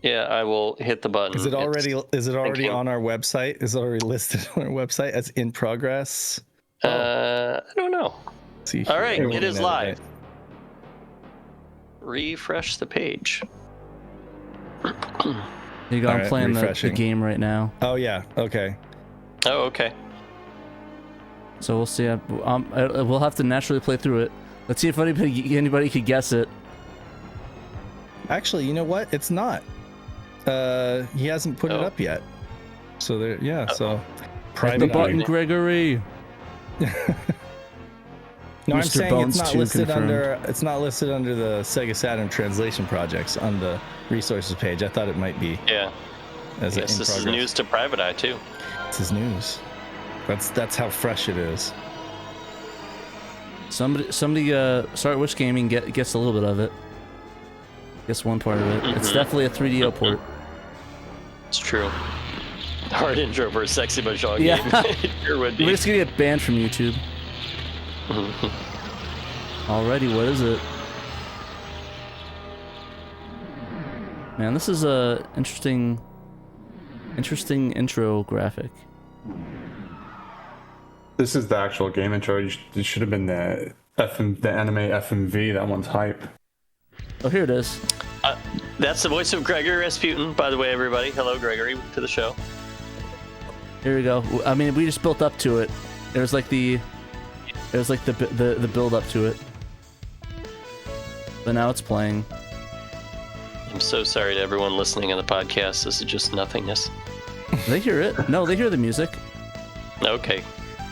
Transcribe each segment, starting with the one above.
Yeah, I will hit the button. Is it already on our website? Is it already listed on our website as in progress? I don't know. See, all right, it is live. Refresh the page. You go, I'm playing the game right now. Oh yeah, okay. Oh, okay. So we'll see. We'll have to naturally play through it. Let's see if anybody could guess it. Actually, you know what? It's not. He hasn't put it up yet. So there, yeah. So private the button, Gregory. No, I'm saying Bones it's not listed confirmed. It's not listed under the SEGA Saturn translation projects on the resources page. I thought it might be. Yeah. Yes, this is news to Private Eye too. This is news. That's how fresh it is. Somebody, Start Wish Gaming gets a little bit of it. Gets one part of it. Mm-hmm. It's definitely a 3DO port. It's true. Hard intro for a sexy Mahjong game. It sure would be. We're just gonna get banned from YouTube. Alrighty, what is it? Man, this is a interesting intro graphic. This is the actual game intro. It should have been the anime FMV. That one's hype. Oh, here it is. That's the voice of Gregory Rasputin, by the way, everybody. Hello, Gregory, to the show. Here we go. I mean, we just built up to it. It was like the build up to it. But now it's playing. I'm so sorry to everyone listening on the podcast. This is just nothingness. They hear it. No, they hear the music. Okay.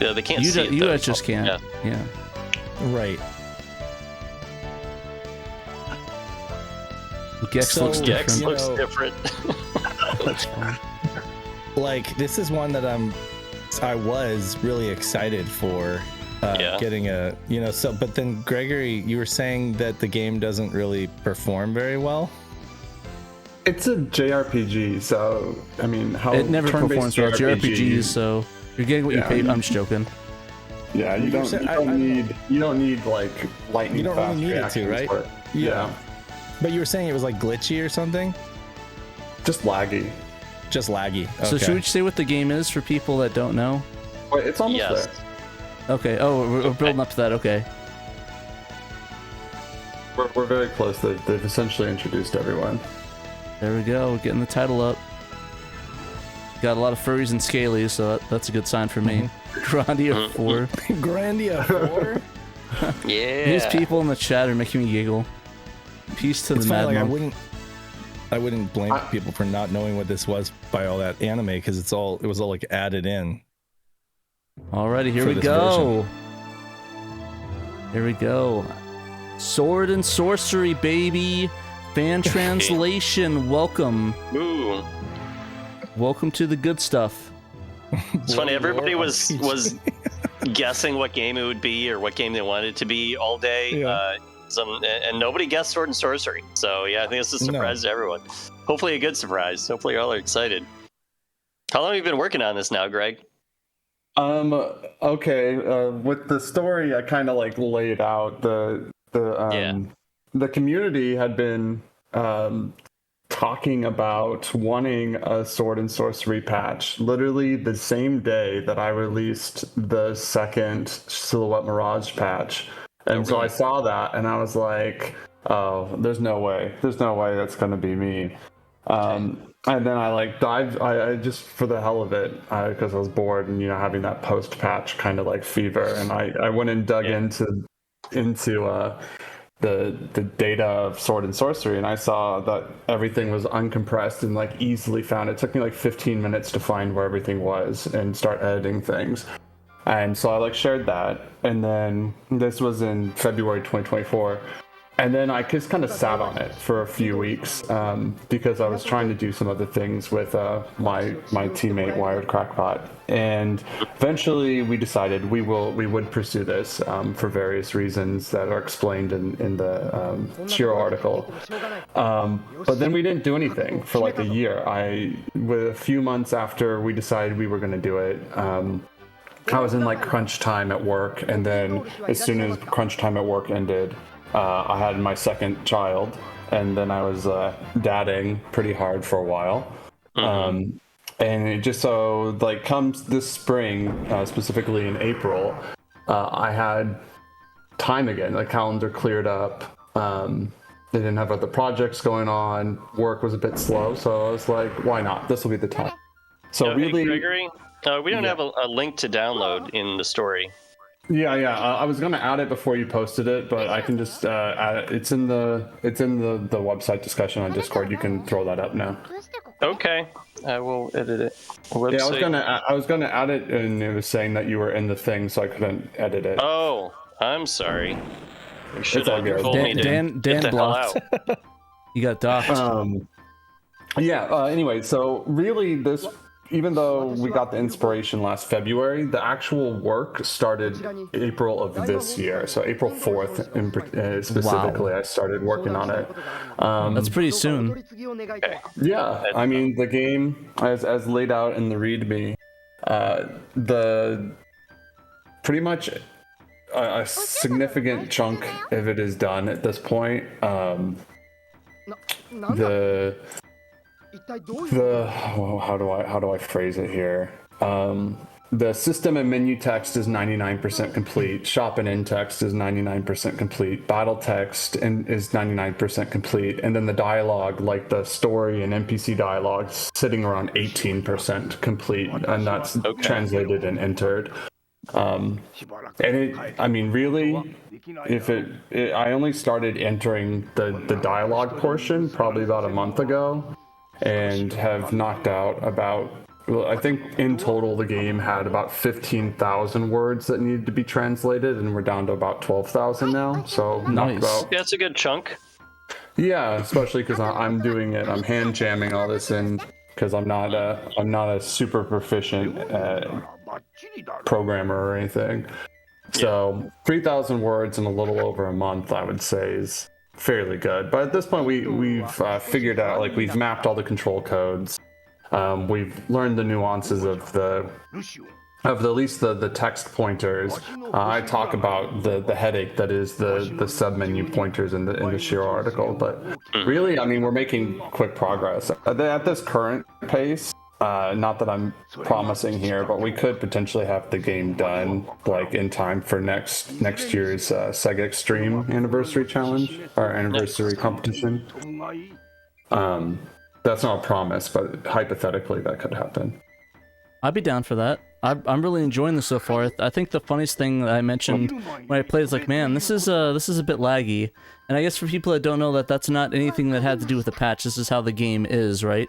Yeah, they can't see it. You guys just can't. Yeah. Right. Gex looks different. That's fine. Like, this is one that I was really excited for. Getting but then Gregory, you were saying that the game doesn't really perform very well. It's a JRPG, so I mean, it never performs well. JRPGs, so you're getting what you paid. I'm just joking. Yeah, you don't need like lightning. You don't fast really need it to, right? Yeah. But you were saying it was like glitchy or something. Just laggy. Okay. So should we say what the game is for people that don't know? Wait, it's almost there. Okay. Oh, we're building up to that. Okay. We're very close. They've essentially introduced everyone. There we go. We're getting the title up. Got a lot of furries and scalies, so that's a good sign for me. Grandia 4. Grandia 4? Yeah. These people in the chat are making me giggle. Peace to the mad monk. I wouldn't blame people for not knowing what this was by all that anime, because it was all like added in. Alrighty, here we go. Here we go. Sword and Sorcery, baby. Fan translation. Welcome. Ooh. Welcome to the good stuff. It's funny. Everybody was guessing what game it would be or what game they wanted it to be all day. Yeah. And nobody guessed Sword and Sorcery. So yeah, I think it's a surprise to everyone. Hopefully a good surprise. Hopefully you all are excited. How long have you been working on this now, Greg? Okay. With the story, I kind of like laid out the community had been talking about wanting a Sword and Sorcery patch literally the same day that I released the second Silhouette Mirage patch. And so I saw that and I was like, oh, there's no way that's going to be me. And then I like dived, I just for the hell of it, because I was bored and, having that post patch kind of like fever. And I went and dug into the data of Sword and Sorcery, and I saw that everything was uncompressed and like easily found. It took me like 15 minutes to find where everything was and start editing things. And so I like shared that, and then this was in February 2024, and then I just kind of sat on it for a few weeks because I was trying to do some other things with my teammate wiredcrackpot, and eventually we decided we would pursue this for various reasons that are explained in the SHIRO article. But then we didn't do anything for like a year. With a few months after we decided we were going to do it. I was in like crunch time at work, and then as soon as crunch time at work ended, I had my second child, and then I was dadding pretty hard for a while. And it just so like comes this spring, specifically in April, I had time again. The calendar cleared up. They didn't have other projects going on. Work was a bit slow, so I was like, why not? This will be the time. So really, hey, Gregory, we don't have a link to download in the story. Yeah. I was gonna add it before you posted it, but I can just add it. It's in the website discussion on Discord. You can throw that up now. Okay, I will edit it. Website. Yeah, I was gonna add it, and it was saying that you were in the thing, so I couldn't edit it. Oh, I'm sorry. You should It's all have good. told me to Dan get the hell blocked. out. You got docked. Anyway, so really this, even though we got the inspiration last February, the actual work started April of this year. So April 4th specifically, I started working on it. That's pretty soon. Okay. Yeah, I mean, the game, as laid out in the README, the pretty much a significant chunk of it is done at this point. How do I phrase it here? The system and menu text is 99% complete. Shop and end text is 99% complete. Battle text is 99% complete. And then the dialogue, like the story and NPC dialogue, sitting around 18% complete, and that's translated and entered. And I mean, really, I only started entering the dialogue portion probably about a month ago, and have knocked out about, I think in total the game had about 15,000 words that needed to be translated, and we're down to about 12,000 now. So knocked out. Yeah, it's a good chunk. Yeah, especially because I'm doing it. I'm hand jamming all this in because I'm not a super proficient programmer or anything. So 3,000 words in a little over a month, I would say, is fairly good. But at this point, we've figured out, like, we've mapped all the control codes. We've learned the nuances of at least the text pointers. I talk about the headache that is the sub-menu pointers in the SHIRO article, but really, I mean, we're making quick progress at this current pace. Not that I'm promising here, but we could potentially have the game done like in time for next year's SEGA Extreme Anniversary Challenge or Anniversary Competition. That's not a promise, but hypothetically that could happen. I'd be down for that. I'm really enjoying this so far. I think the funniest thing that I mentioned when I played is like, man, this is a bit laggy. And I guess for people that don't know, that's not anything that had to do with the patch. This is how the game is, right?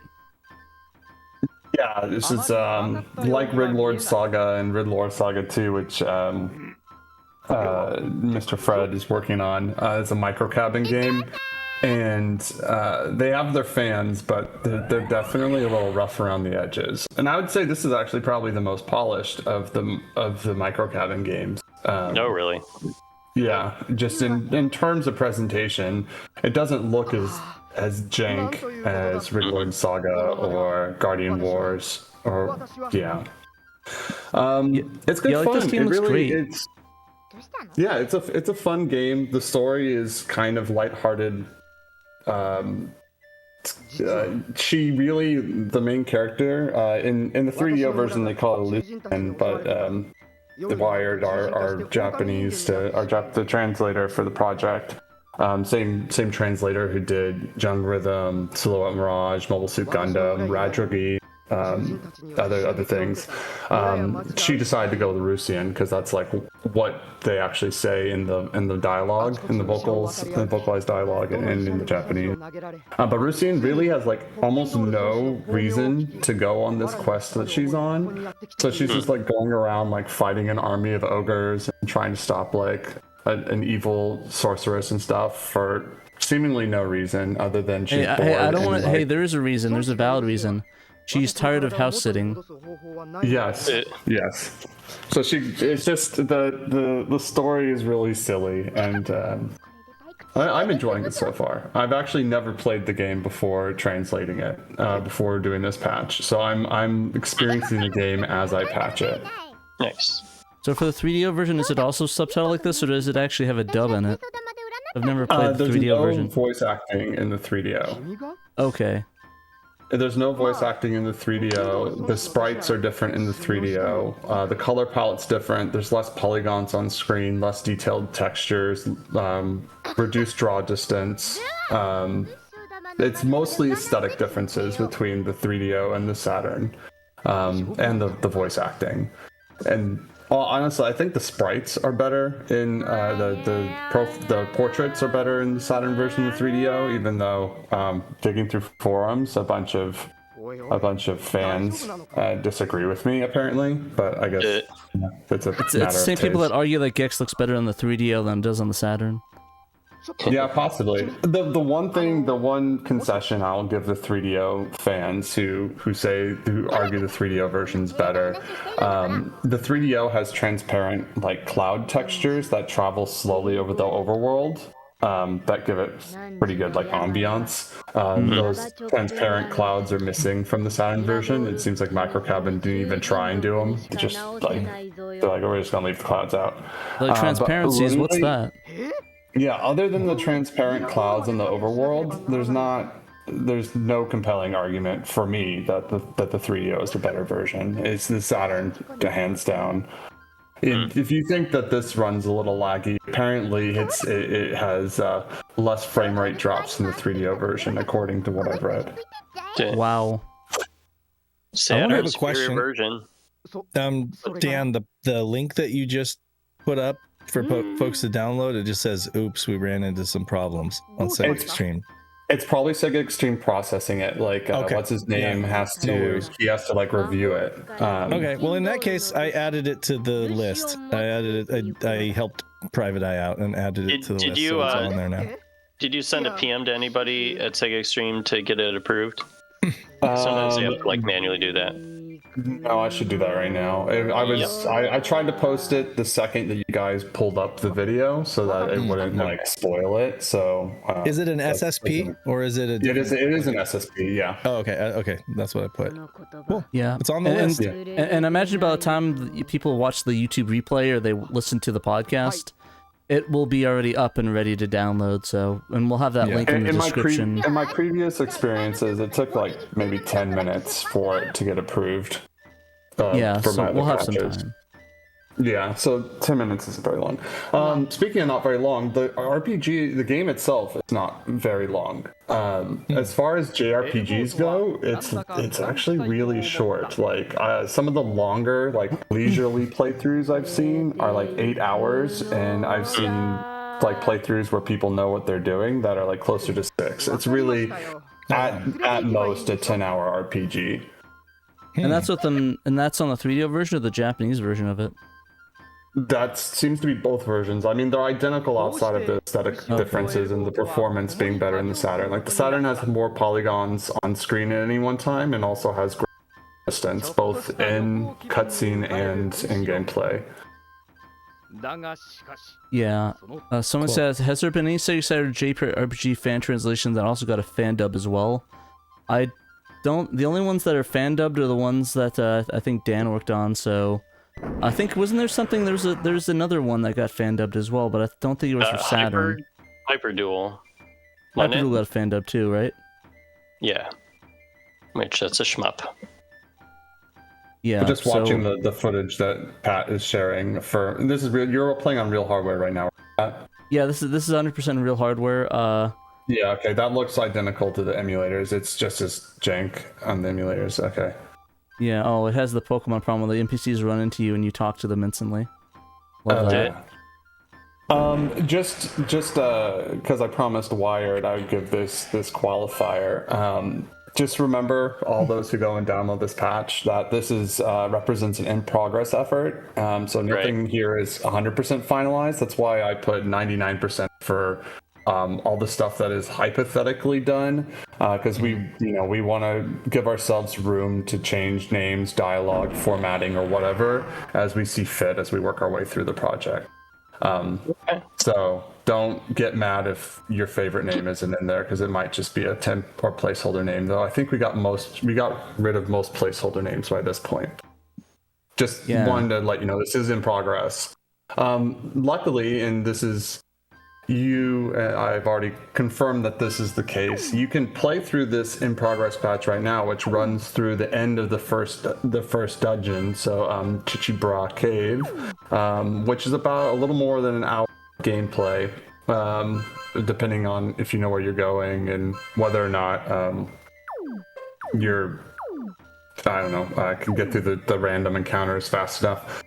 Yeah, this is like Ridlord Saga and Ridlord Saga 2, which Mr. Fred is working on. It's a Microcabin game, and they have their fans, but they're definitely a little rough around the edges. And I would say this is actually probably the most polished of the Microcabin games. No, really? Yeah, just in terms of presentation, it doesn't look as jank as Ridlord Saga or Guardian Wars, or it's good fun. This game looks great. It's a fun game. The story is kind of lighthearted. She really, the main character, in the 3DO version they call it Lucian, but the Wired, our the translator for the project. Same translator who did Jung Rhythm, Silhouette Mirage, Mobile Suit Gundam, Radrogi, other things. She decided to go with Rusian because that's like what they actually say in the dialogue, in the vocalized dialogue, and in the Japanese. But Rusian really has like almost no reason to go on this quest that she's on. So she's just like going around like fighting an army of ogres and trying to stop like an evil sorceress and stuff for seemingly no reason other than she's bored. Hey, there is a reason. There's a valid reason. She's tired of house sitting. Yes. So it's just the story is really silly, and I'm enjoying it so far. I've actually never played the game before translating it, before doing this patch. So I'm experiencing the game as I patch it. Nice. So for the 3DO version, is it also subtitled like this, or does it actually have a dub in it? I've never played the 3DO There's no version. voice acting in the 3DO. Okay. There's no voice acting in the 3DO. The sprites are different in the 3DO. The color palette's different. There's less polygons on screen, less detailed textures, reduced draw distance. It's mostly aesthetic differences between the 3DO and the Saturn, and the voice acting. And honestly, I think the sprites are better in the portraits are better in the Saturn version of the 3DO. Even though digging through forums, a bunch of fans disagree with me apparently. But I guess it's the same people that argue that Gex looks better on the 3DO than it does on the Saturn. Yeah, possibly. The one concession I'll give the 3DO fans who argue the 3DO version's better. The 3DO has transparent like cloud textures that travel slowly over the overworld. That give it pretty good like ambiance. Those transparent clouds are missing from the Saturn version. It seems like Microcabin didn't even try and do them. Just like they're like, we're just gonna leave the clouds out. Like transparencies, what's that? Yeah, other than the transparent clouds in the overworld, there's no compelling argument for me that the 3DO is the better version. It's the Saturn, hands down. If you think that this runs a little laggy, apparently it has less frame rate drops than the 3DO version, according to what I've read. Wow. Saturn's superior version. Dan, the link that you just put up for folks to download, it just says, "Oops, we ran into some problems on Sega Extreme." It's probably Sega Extreme processing it. Like, what's his name has to like review it. Okay, well in that case, I added it to the list. I added it. I helped Private Eye out and added it to the list. So it's on there now. Did you send a PM to anybody at Sega Extreme to get it approved? Sometimes you have to like manually do that. No, I should do that right now. I tried to post it the second that you guys pulled up the video so that it wouldn't like spoil it. So is it an SSP or is it a? It is an SSP. Yeah. Oh, okay. Okay, that's what I put. Cool. Yeah, it's on the list. And imagine by the time people watch the YouTube replay or they listen to the podcast, it will be already up and ready to download. So, and we'll have that link in the description. In my previous experiences, it took like maybe 10 minutes for it to get approved. So we'll have some time. Yeah, so 10 minutes isn't very long. Speaking of not very long, the RPG, the game itself is not very long. As far as JRPGs go, it's actually really short. Like some of the longer, like leisurely playthroughs I've seen are like 8 hours, and I've seen like playthroughs where people know what they're doing that are like closer to 6. It's really at most a 10-hour RPG. And that's and that's on the 3DO version or the Japanese version of it? That seems to be both versions. I mean, they're identical outside of the aesthetic differences and the performance being better in the Saturn. Like the Saturn has more polygons on screen at any one time and also has great distance both in cutscene and in gameplay. Yeah. Someone says, has there been any SEGA Saturn JRPG fan translation that also got a fan dub as well? The only ones that are fan dubbed are the ones that I think Dan worked on. So I think wasn't there something? There's another one that got fan dubbed as well, but I don't think it was for Saturn. Hyperdual. Hyperdual got a fan dub too, right? Yeah. Which that's a shmup. Yeah. We're just watching the footage that Pat is sharing this is real. You're playing on real hardware right now, right? Yeah, this is 100% real hardware. Yeah, okay, that looks identical to the emulators. It's just as jank on the emulators. Okay. Yeah. Oh, it has the Pokemon problem where the NPCs run into you and you talk to them instantly. Love that. Just because I promised Wired I would give this qualifier. Just remember, all those who go and download this patch, that this is represents an in-progress effort. So nothing here is 100% finalized. That's why I put 99% for all the stuff that is hypothetically done, because we want to give ourselves room to change names, dialogue, formatting, or whatever as we see fit as we work our way through the project. So don't get mad if your favorite name isn't in there, because it might just be a temp or placeholder name. Though I think we got rid of most placeholder names by this point. Just wanted to let you know this is in progress. Luckily, and this is I've already confirmed that this is the case. You can play through this in progress patch right now, which runs through the end of the first dungeon, so Chichibra Cave, which is about a little more than an hour of gameplay, depending on if you know where you're going and whether or not you're, I don't know, can get through the random encounters fast enough.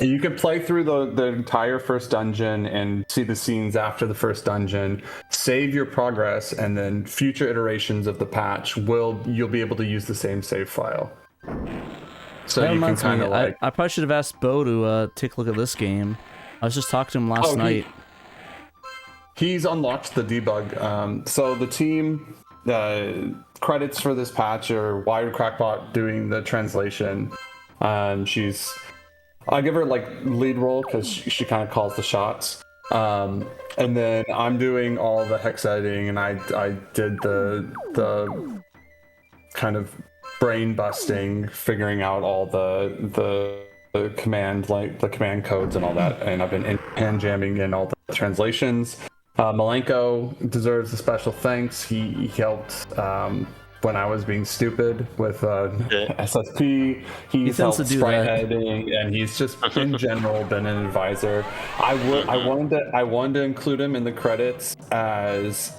You can play through the entire first dungeon and see the scenes after the first dungeon, save your progress, and then future iterations of the patch you'll be able to use the same save file. So that you can kind of like... I probably should have asked Bo to take a look at this game. I was just talking to him last night. He's unlocked the debug. So the team, credits for this patch are wiredcrackpot doing the translation. I give her like lead role because she kind of calls the shots, and then I'm doing all the hex editing, and I did the kind of brain busting, figuring out all the command codes and all that, and I've been hand jamming in all the translations. Malenko deserves a special thanks. He helped when I was being stupid with SSP. He's helped sprite editing, and he's just in general been an advisor. I wanted to include him in the credits as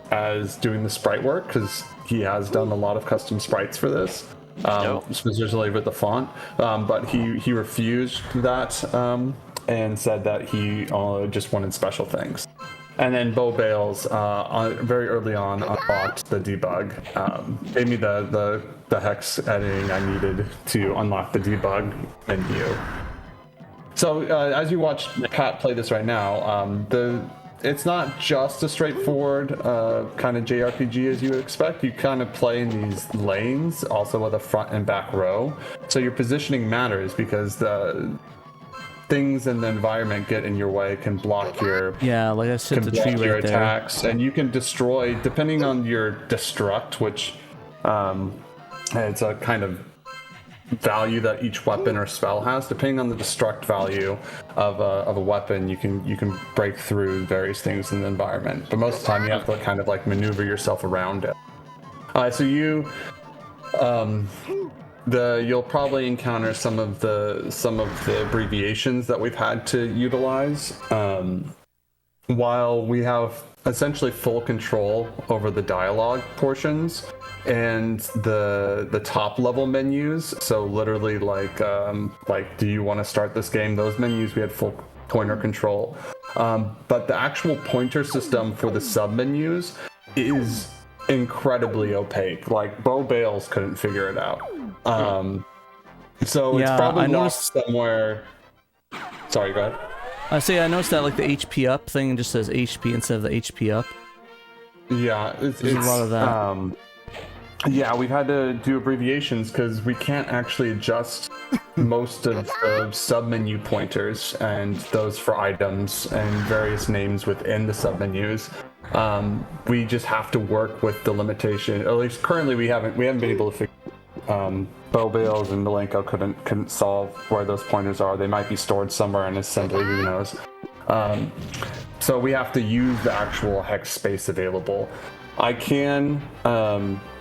doing the sprite work because he has done a lot of custom sprites for this, specifically with the font. But he refused that and said that he just wanted special things. And then Bo Bales, very early on, unlocked the debug. Gave me the hex editing I needed to unlock the debug menu. So as you watch Pat play this right now, it's not just a straightforward kind of JRPG as you would expect. You kind of play in these lanes, also with a front and back row. So your positioning matters because the things in the environment get in your way, can block your like I said, the tree right attacks, and you can destroy depending on your destruct, which it's a kind of value that each weapon or spell has. Depending on the destruct value of a weapon, you can break through various things in the environment. But most of the time, you have to kind of like maneuver yourself around it. So you. You'll probably encounter some of the abbreviations that we've had to utilize. While we have essentially full control over the dialogue portions and the top level menus, so literally like do you want to start this game? Those menus we had full pointer control. But the actual pointer system for the sub menus is incredibly opaque. Like Bo Bales couldn't figure it out. So it's probably lost somewhere. Sorry, go ahead. I noticed that like the HP up thing just says HP instead of the HP up. Yeah, it's a lot of that. Yeah, we've had to do abbreviations because we can't actually adjust most of the submenu pointers and those for items and various names within the submenus. We just have to work with the limitation. At least currently, we haven't been able to figure. Bo Bales and Malenko couldn't solve where those pointers are. They might be stored somewhere in assembly, who knows. So we have to use the actual hex space available. I can,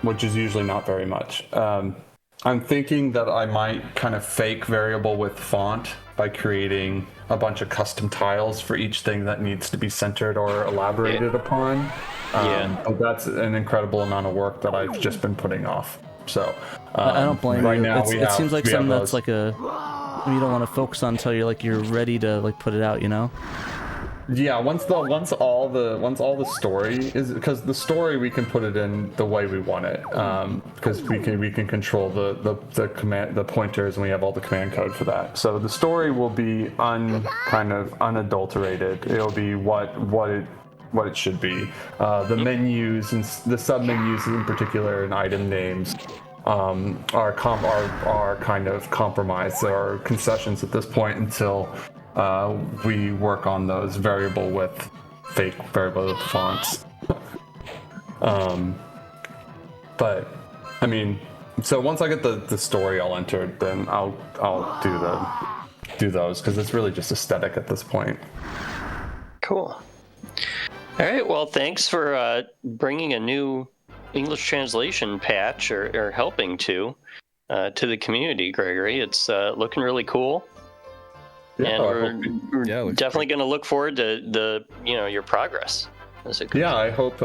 which is usually not very much. I'm thinking that I might kind of fake variable with font by creating a bunch of custom tiles for each thing that needs to be centered or elaborated upon. But that's an incredible amount of work that I've just been putting off. So I don't blame right you. Now it seems like something that's like you don't want to focus on until you're ready to like put it out, you know? Yeah, once all the story is, because the story we can put it in the way we want it, because we can control the command, the pointers, and we have all the command code for that. So the story will be kind of unadulterated. It'll be what it should be. The menus and the sub menus in particular and item names are kind of compromised. There are concessions at this point until we work on those fake variable with fonts. But I mean, so once I get the story all entered, then I'll do those because it's really just aesthetic at this point. Cool. All right. Well, thanks for bringing a new English translation patch or helping to the community, Gregory. It's looking really cool. Yeah, and we're definitely going to look forward to your progress. I hope.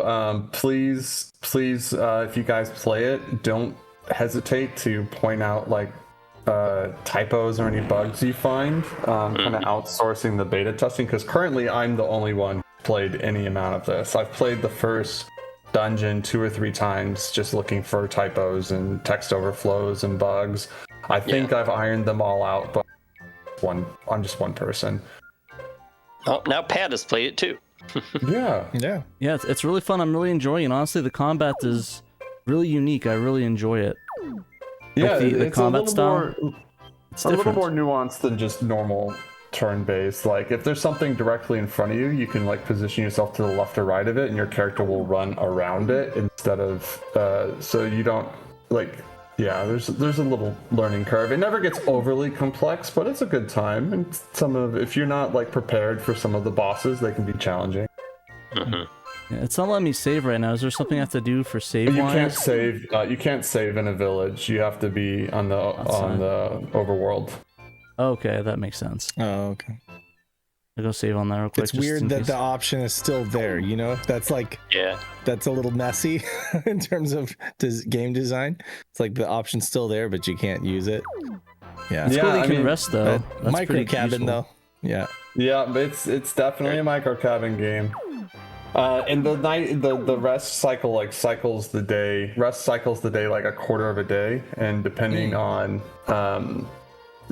Please, if you guys play it, don't hesitate to point out like typos or any bugs you find. Kind of outsourcing the beta testing, because currently I'm the only one who played any amount of this. I've played the first dungeon 2 or 3 times just looking for typos and text overflows and bugs. I think I've ironed them all out, but I'm just one person. Oh, now Pat has played it too. Yeah. It's really fun. I'm really enjoying it. Honestly, the combat is really unique. I really enjoy it. Yeah, like the combat style. It's a little more nuanced than just normal turn-based. Like if there's something directly in front of you, you can like position yourself to the left or right of it, and your character will run around it instead of so you don't like. Yeah, there's a little learning curve. It never gets overly complex, but it's a good time. And if you're not like prepared for some of the bosses, they can be challenging. Yeah, it's not letting me save right now. Is there something I have to do for save? You can't save. You can't save in a village. You have to be on the overworld. Okay, that makes sense. Oh, okay. I'll go save on that real quick. It's weird that the option is still there, you know? That's like, that's a little messy in terms of game design. It's like the option's still there, but you can't use it. Yeah. It's cool you can rest, though. Microcabin, though. Yeah. Yeah, but it's definitely a microcabin game. And the rest cycle like cycles the day. Rest cycles the day like a quarter of a day, and depending on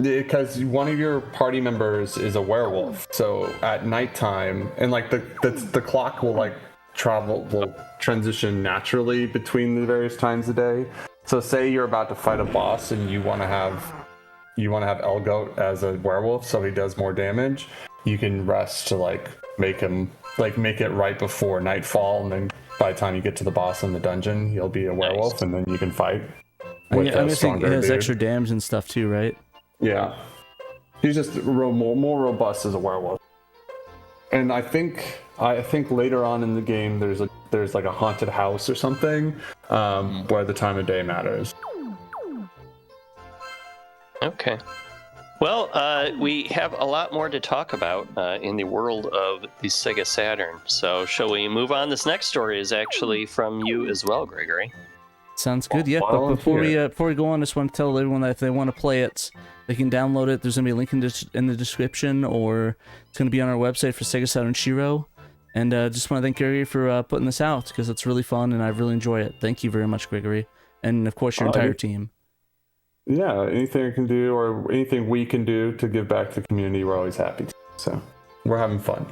because one of your party members is a werewolf, so at nighttime, and like the clock will transition naturally between the various times of day. So say you're about to fight a boss and you want to have Elgoat as a werewolf, so he does more damage. You can rest to make it right before nightfall, and then by the time you get to the boss in the dungeon, he'll be a werewolf, and then you can fight with a stronger dude. It has extra damage and stuff too, right? Yeah, he's just more robust as a werewolf. And I think later on in the game there's like a haunted house or something where the time of day matters. Okay. Well, we have a lot more to talk about in the world of the Sega Saturn. So shall we move on? This next story is actually from you as well, Gregory. Sounds good. Yeah, but before we go on, I just want to tell everyone that if they want to play it, they can download it. There's going to be a link in the description, or it's going to be on our website for SEGA Saturn SHIRO. And just want to thank Gregory for putting this out, because it's really fun and I really enjoy it. Thank you very much, Gregory. And of course, your entire team. Yeah, anything I can do or anything we can do to give back to the community, we're always happy to. So we're having fun.